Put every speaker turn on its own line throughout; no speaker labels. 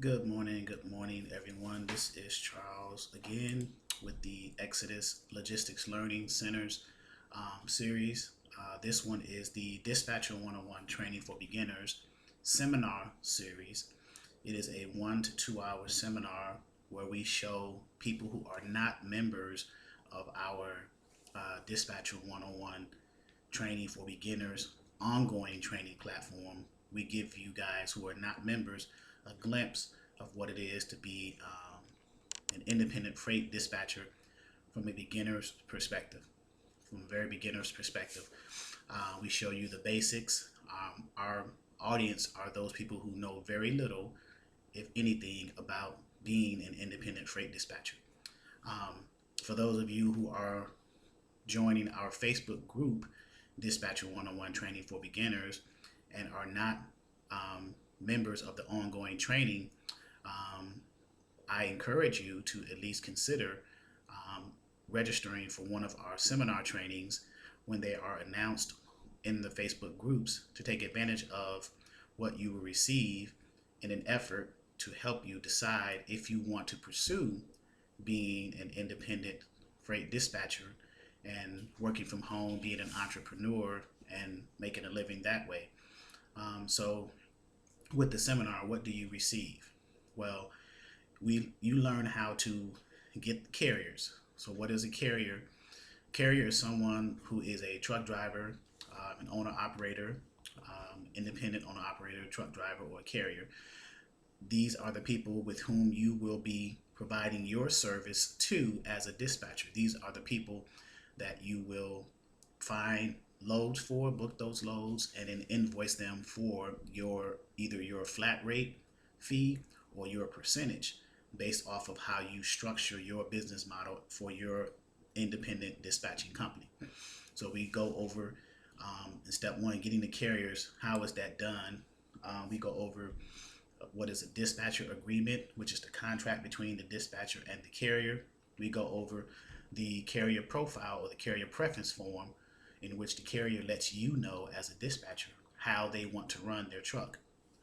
Good morning, everyone. This is Charles again with the Exodus Logistics Learning Centers series. This one is the Dispatcher 101 Training for Beginners seminar series. It is a 1 to 2 hour seminar where we show people who are not members of our Dispatcher 101 Training for Beginners ongoing training platform. We give you guys who are not members a glimpse of what it is to be an independent freight dispatcher from a beginner's perspective. From a very beginner's perspective, we show you the basics. Our audience are those people who know very little, if anything, about being an independent freight dispatcher. For those of you who are joining our Facebook group, Dispatcher 101 Training for Beginners, and are not members of the ongoing training, I encourage you to at least consider registering for one of our seminar trainings when they are announced in the Facebook groups to take advantage of what you will receive in an effort to help you decide if you want to pursue being an independent freight dispatcher and working from home, being an entrepreneur and making a living that way. So with the seminar, what do you receive? Well, you learn how to get carriers. So what is a carrier? Carrier is someone who is a truck driver, an owner operator, independent owner operator, truck driver, or a carrier. These are the people with whom you will be providing your service to as a dispatcher. These are the people that you will find loads for, book those loads, and then invoice them for either your flat rate fee or your percentage based off of how you structure your business model for your independent dispatching company. So we go over in step one, getting the carriers. How is that done? We go over what is a dispatcher agreement, which is the contract between the dispatcher and the carrier. We go over the carrier profile or the carrier preference form, in which the carrier lets you know as a dispatcher how they want to run their truck,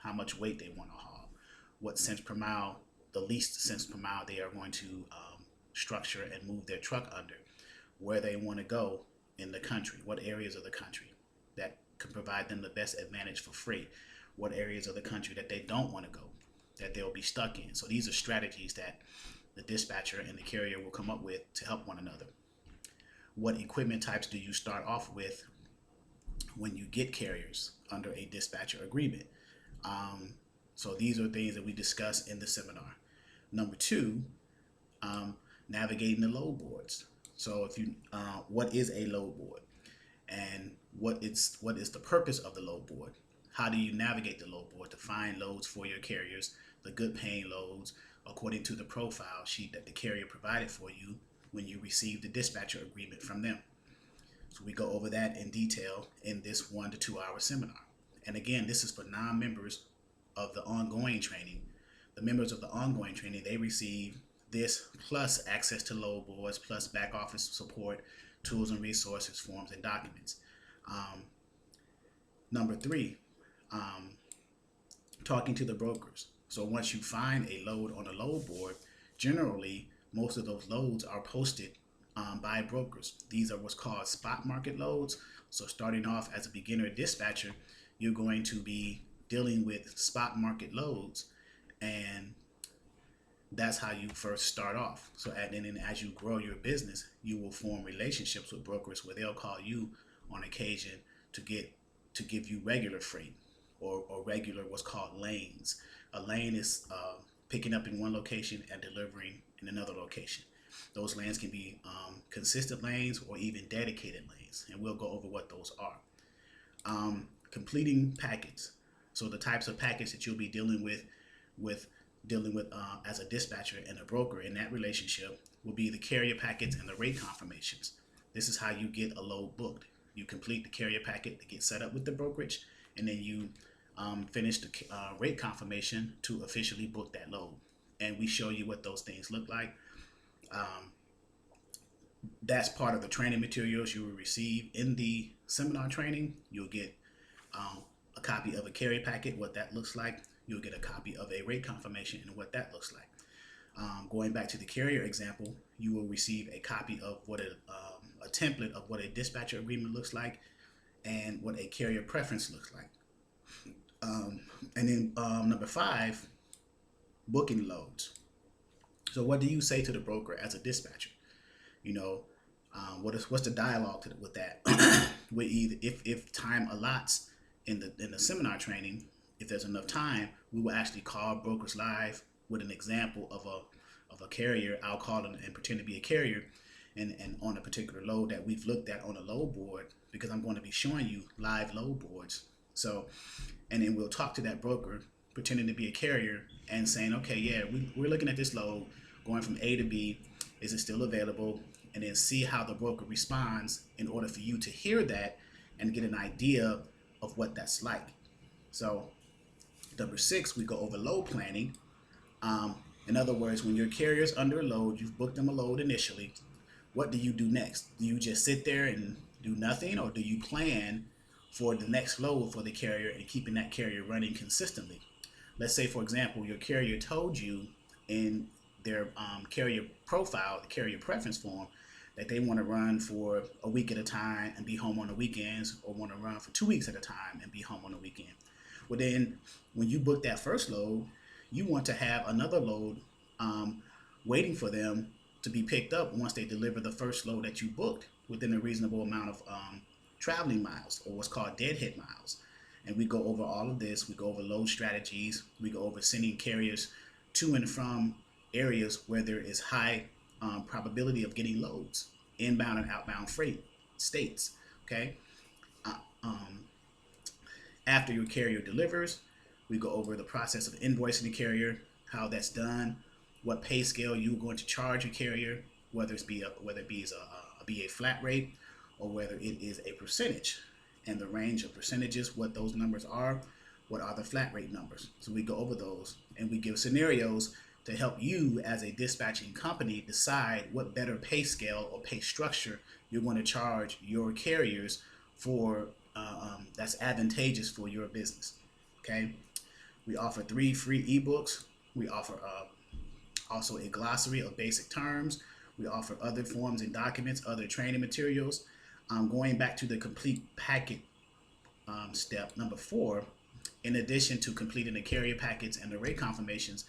how much weight they want to haul, what cents per mile, the least cents per mile they are going to structure and move their truck under, where they want to go in the country, what areas of the country that can provide them the best advantage for freight, what areas of the country that they don't want to go, that they'll be stuck in. So these are strategies that the dispatcher and the carrier will come up with to help one another. What equipment types do you start off with when you get carriers under a dispatcher agreement? So these are things that we discuss in the seminar. Number two, navigating the load boards. So if you, what is a load board, and what is the purpose of the load board? How do you navigate the load board to find loads for your carriers, the good paying loads, according to the profile sheet that the carrier provided for you when you receive the dispatcher agreement from them? So we go over that in detail in this 1 to 2 hour seminar. And again, this is for non-members of the ongoing training. The members of the ongoing training, they receive this plus access to load boards, plus back office support, tools and resources, forms and documents. Number three, talking to the brokers. So once you find a load on a load board, generally most of those loads are posted by brokers. These are what's called spot market loads. So starting off as a beginner dispatcher, you're going to be dealing with spot market loads, and that's how you first start off. So then as you grow your business, you will form relationships with brokers where they'll call you on occasion to give you regular freight or regular what's called lanes. A lane is picking up in one location and delivering in another location. Those lanes can be consistent lanes or even dedicated lanes, and we'll go over what those are. Completing packets. So the types of packets that you'll be dealing with as a dispatcher and a broker in that relationship will be the carrier packets and the rate confirmations. This is how you get a load booked. You complete the carrier packet to get set up with the brokerage, and then you finish the rate confirmation to officially book that load. And we show you what those things look like. That's part of the training materials you will receive in the seminar training. You'll get a copy of a carrier packet, what that looks like. you'll get a copy of a rate confirmation and what that looks like. Going back to the carrier example, you will receive a copy of what a template of what a dispatcher agreement looks like and what a carrier preference looks like. And then number 5, booking loads. So what do you say to the broker as a dispatcher? You know, what's the dialogue with that? With either if time allots in the seminar training, if there's enough time, we will actually call brokers live with an example of a carrier. I'll call them and pretend to be a carrier, and on a particular load that we've looked at on a load board, because I'm going to be showing you live load boards. So, and then we'll talk to that broker pretending to be a carrier and saying, okay, yeah, we're looking at this load going from A to B. Is it still available? And then see how the broker responds in order for you to hear that and get an idea of what that's like. So number 6, we go over load planning. In other words, when your carrier's under a load, you've booked them a load initially, what do you do next? Do you just sit there and do nothing, or do you plan for the next load for the carrier and keeping that carrier running consistently? Let's say, for example, your carrier told you in their carrier profile, the carrier preference form, that they want to run for a week at a time and be home on the weekends, or want to run for 2 weeks at a time and be home on the weekend. Well, then when you book that first load, you want to have another load waiting for them to be picked up once they deliver the first load that you booked within a reasonable amount of traveling miles, or what's called deadhead miles. And we go over all of this. We go over load strategies. We go over sending carriers to and from areas where there is high probability of getting loads, inbound and outbound freight states. Okay. After your carrier delivers, we go over the process of invoicing the carrier, how that's done, what pay scale you're going to charge your carrier, whether it be a flat rate or whether it is a percentage, and the range of percentages, what those numbers are, what are the flat rate numbers. So we go over those, and we give scenarios to help you as a dispatching company decide what better pay scale or pay structure you're going to charge your carriers for, that's advantageous for your business. Okay. We offer 3 free eBooks. We offer also a glossary of basic terms. We offer other forms and documents, other training materials. Going back to the complete packet step, number 4, in addition to completing the carrier packets and the rate confirmations,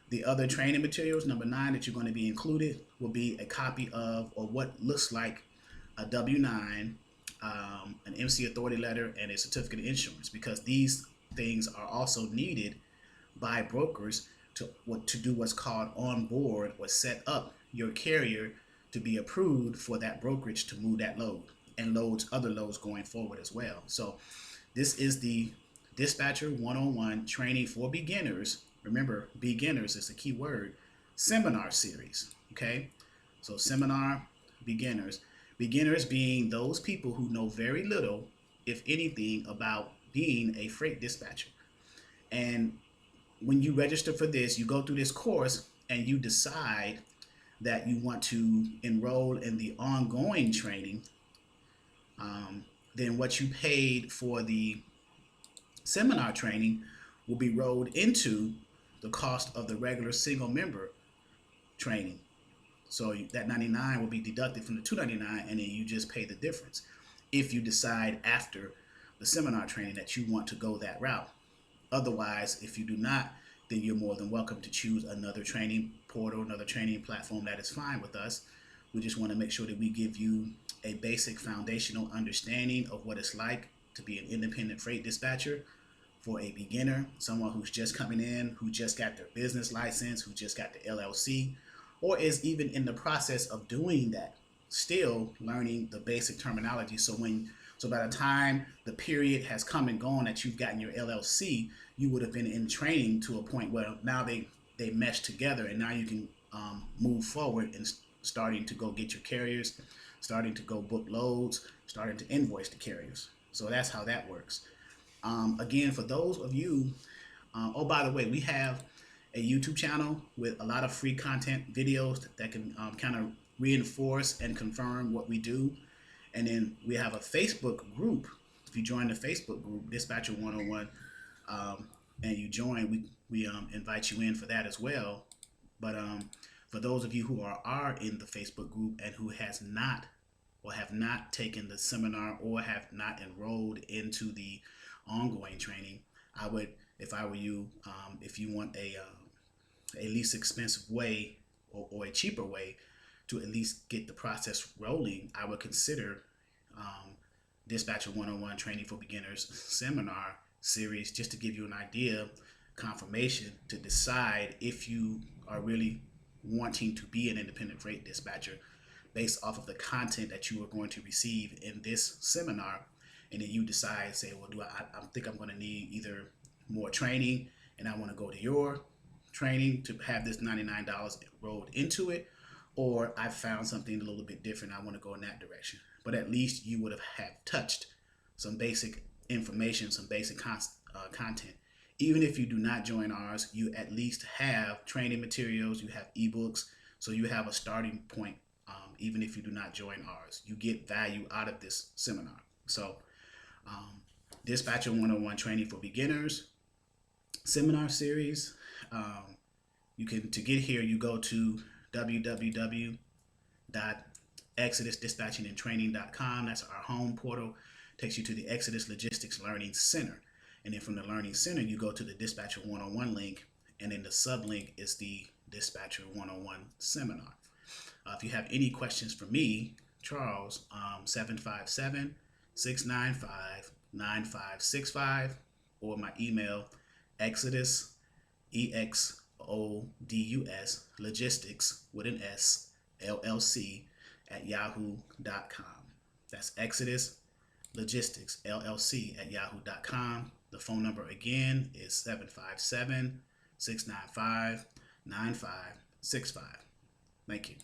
the other training materials, number 9, that you're going to be included will be a copy of, or what looks like, a W-9, an MC authority letter, and a certificate of insurance, because these things are also needed by brokers to do what's called on board, or set up your carrier to be approved for that brokerage to move that load, and other loads going forward as well. So this is the Dispatcher 101 Training for Beginners. Remember, beginners is the key word. Seminar series. Okay, so seminar beginners. Beginners being those people who know very little, if anything, about being a freight dispatcher. And when you register for this, you go through this course and you decide that you want to enroll in the ongoing training. Then what you paid for the seminar training will be rolled into the cost of the regular single member training. So that $99 will be deducted from the $299, and then you just pay the difference if you decide after the seminar training that you want to go that route. Otherwise, if you do not, then you're more than welcome to choose another training portal, another training platform. That is fine with us. We just want to make sure that we give you a basic foundational understanding of what it's like to be an independent freight dispatcher for a beginner, someone who's just coming in, who just got their business license, who just got the LLC, or is even in the process of doing that, still learning the basic terminology. So by the time the period has come and gone that you've gotten your LLC, you would have been in training to a point where now they mesh together, and now you can move forward and starting to go get your carriers, starting to go book loads, starting to invoice the carriers. So that's how that works. Again, for those of you, oh, by the way, we have a YouTube channel with a lot of free content videos that can kind of reinforce and confirm what we do. And then we have a Facebook group. If you join the Facebook group, Dispatcher 101, and you join, we invite you in for that as well. But for those of you who are in the Facebook group and who has not or have not taken the seminar or have not enrolled into the ongoing training, I would, if I were you, if you want a least expensive way or a cheaper way to at least get the process rolling, I would consider Dispatcher 101 Training for Beginners seminar series, just to give you an idea, confirmation to decide if you are really wanting to be an independent freight dispatcher based off of the content that you are going to receive in this seminar. And then you decide, say, well, I think I'm going to need either more training and I want to go to your training to have this $99 rolled into it, or I found something a little bit different, I want to go in that direction. But at least you would have touched some basic information, some basic content. Even if you do not join ours, you at least have training materials, you have eBooks, so you have a starting point. Even if you do not join ours, you get value out of this seminar. So Dispatcher 101 Training for Beginners seminar series. You can, to get here, you go to www.exodusdispatchingandtraining.com. That's our home portal. Takes you to the Exodus Logistics Learning Center. And then from the Learning Center, you go to the Dispatcher 101 link, and then the sublink is the Dispatcher 101 seminar. If you have any questions for me, Charles, 757-695-9565, or my email, Exodus, EXODUS, logistics with an S, LLC, at yahoo.com. That's Exodus Logistics, LLC, at yahoo.com. The phone number again is 757-695-9565. Thank you.